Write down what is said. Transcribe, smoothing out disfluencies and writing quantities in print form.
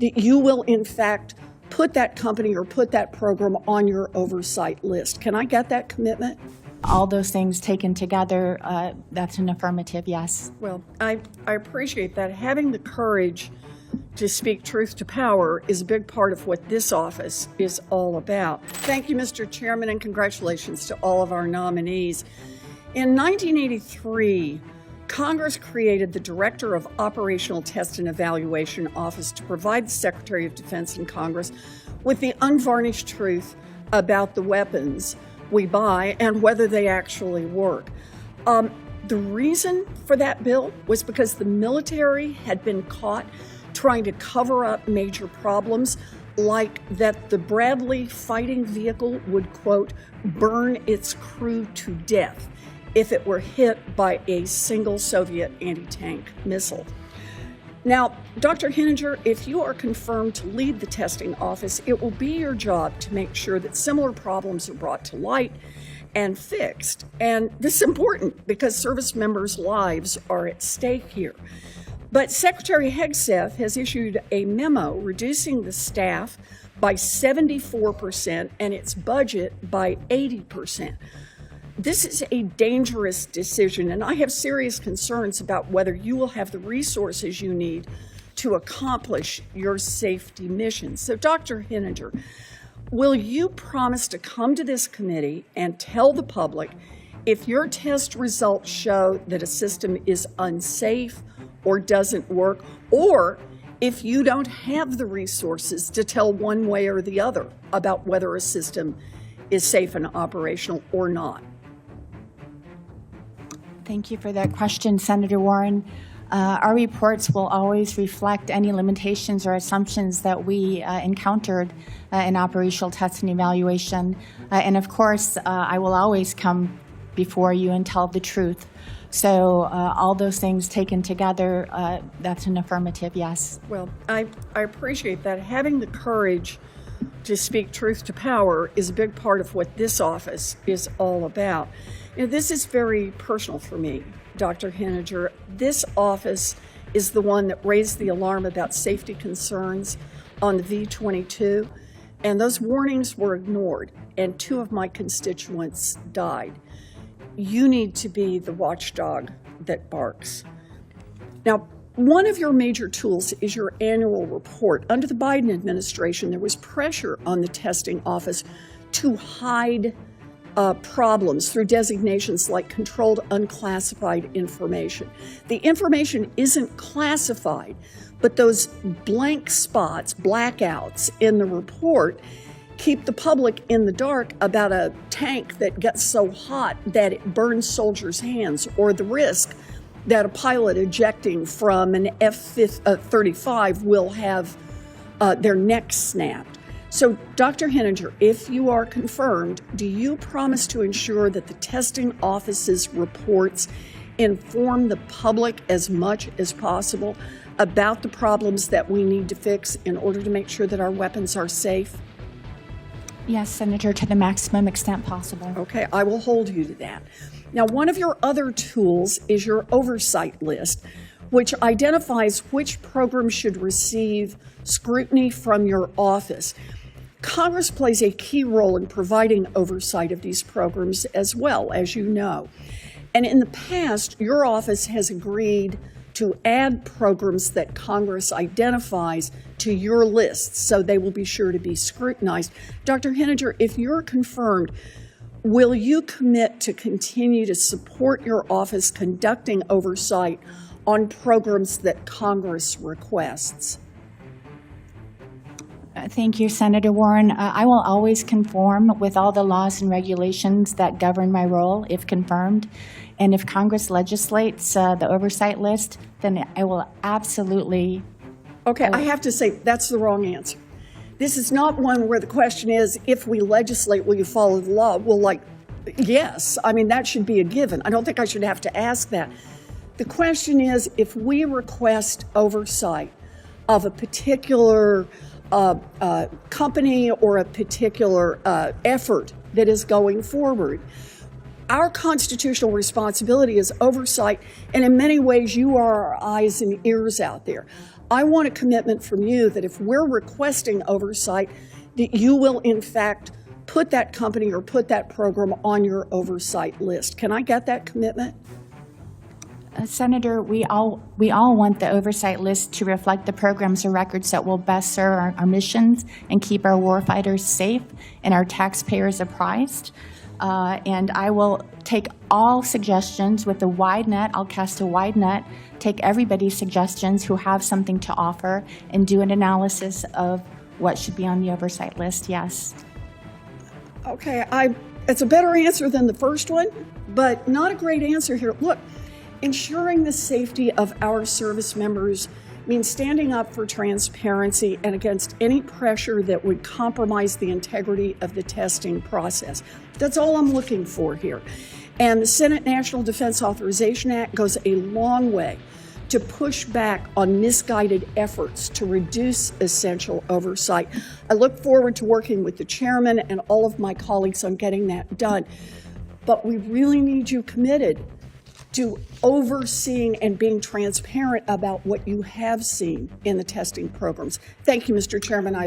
that you will, in fact, put that company or put that program on your oversight list. Can I get that commitment? All those things taken together, that's an affirmative yes. Well, I appreciate that. Having the courage to speak truth to power is a big part of what this office is all about. Thank you, Mr. Chairman, and congratulations to all of our nominees. In 1983, Congress created the Director of Operational Test and Evaluation Office to provide the Secretary of Defense and Congress with the unvarnished truth about the weapons we buy and whether they actually work. The reason for that bill was because the military had been caught trying to cover up major problems, like that the Bradley fighting vehicle would, quote, burn its crew to death if it were hit by a single Soviet anti-tank missile. Now, Dr. Henninger, if you are confirmed to lead the testing office, it will be your job to make sure that similar problems are brought to light and fixed. And this is important because service members' lives are at stake here. But Secretary Hegseth has issued a memo reducing the staff by 74% and its budget by 80%. This is a dangerous decision, and I have serious concerns about whether you will have the resources you need to accomplish your safety mission. So, Dr. Henninger, will you promise to come to this committee and tell the public if your test results show that a system is unsafe or doesn't work, or if you don't have the resources to tell one way or the other about whether a system is safe and operational or not? Thank you for that question, Senator Warren. Our reports will always reflect any limitations or assumptions that we encountered in operational test and evaluation. And of course, I will always come before you and tell the truth. So all those things taken together, that's an affirmative yes. Well, I appreciate that. Having the courage to speak truth to power is a big part of what this office is all about. You know, this is very personal for me, Dr. Henninger. This office is the one that raised the alarm about safety concerns on the V-22, and those warnings were ignored, and 2 of my constituents died. You need to be the watchdog that barks. Now, one of your major tools is your annual report. Under the Biden administration, there was pressure on the testing office to hide problems through designations like controlled unclassified information. The information isn't classified, but those blank spots, blackouts in the report, keep the public in the dark about a tank that gets so hot that it burns soldiers' hands, or the risk that a pilot ejecting from an F-35 will have their neck snapped. So, Dr. Henninger, if you are confirmed, do you promise to ensure that the testing office's reports inform the public as much as possible about the problems that we need to fix in order to make sure that our weapons are safe? Yes, Senator, to the maximum extent possible. Okay, I will hold you to that. Now, one of your other tools is your oversight list, which identifies which programs should receive scrutiny from your office. Congress plays a key role in providing oversight of these programs as well, as you know. And in the past, your office has agreed to add programs that Congress identifies to your list, so they will be sure to be scrutinized. Dr. Henninger, if you're confirmed, will you commit to continue to support your office conducting oversight on programs that Congress requests? Thank you, Senator Warren. I will always conform with all the laws and regulations that govern my role, if confirmed. And if Congress legislates the oversight list, then I will absolutely. Okay, I have to say that's the wrong answer. This is not one where the question is, if we legislate, will you follow the law? Well, yes. I mean, that should be a given. I don't think I should have to ask that. The question is, if we request oversight of a particular company or a particular effort that is going forward, our constitutional responsibility is oversight, and in many ways, you are our eyes and ears out there. I want a commitment from you that if we're requesting oversight, that you will in fact put that company or put that program on your oversight list. Can I get that commitment? Senator, we all want the oversight list to reflect the programs or records that will best serve our missions and keep our warfighters safe and our taxpayers apprised. And I will take all suggestions with a wide net. I'll cast a wide net, take everybody's suggestions who have something to offer, and do an analysis of what should be on the oversight list, yes. Okay, it's a better answer than the first one, but not a great answer here. Look, ensuring the safety of our service members means standing up for transparency and against any pressure that would compromise the integrity of the testing process. That's all I'm looking for here. And the Senate National Defense Authorization Act goes a long way to push back on misguided efforts to reduce essential oversight. I look forward to working with the chairman and all of my colleagues on getting that done. But we really need you committed to overseeing and being transparent about what you have seen in the testing programs. Thank you, Mr. Chairman. I